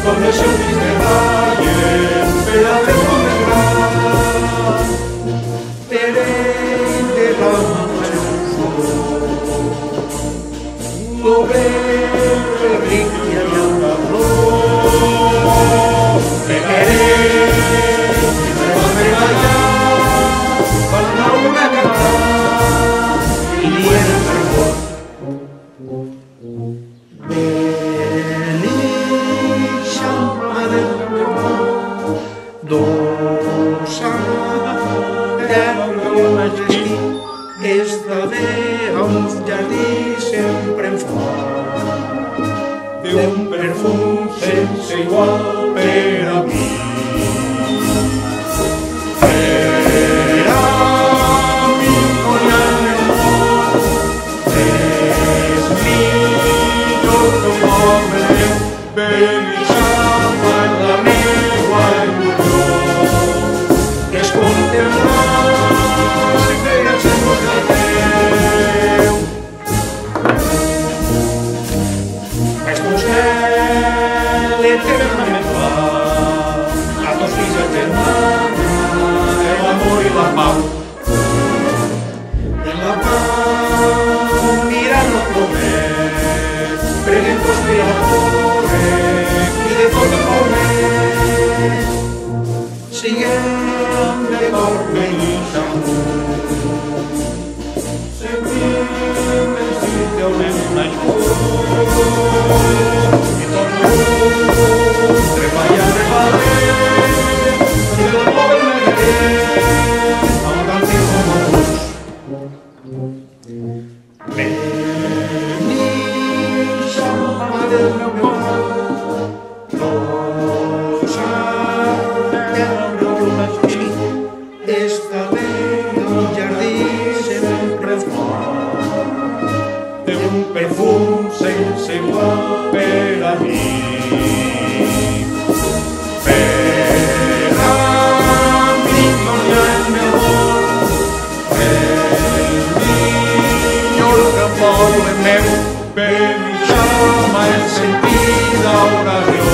donde se uniste valle, espérate con el gran. Terente la lo verde brilla y anda flor. Te querés, me vas a regalar, para una cantar y bien mejor. Belisha madre dosa una gestí esta de un jardí sempre en flor de un perfum sense igual per a mi. Per a mi conial el món és millor que un home meu. Belisha en la meua il·lusió que es contemplar sempre i el seu del teu. És vostè l'eternament clar, a dos fills germana, l'amor i la pau. En la pau mirant el promet, prenent conspiradores i de tot el moment. Siguem de cor Belisha, sentim el sitio més major i tot l'un treballa de la pobre negrera amb tantíssim amor. Belisha, mare del meu món, rosa esta de un jardí sempre en flor, de un perfum sense igual per a mi. Per a mi conial el meu món és millor que el poble meu. Belisha m'ha sentit oració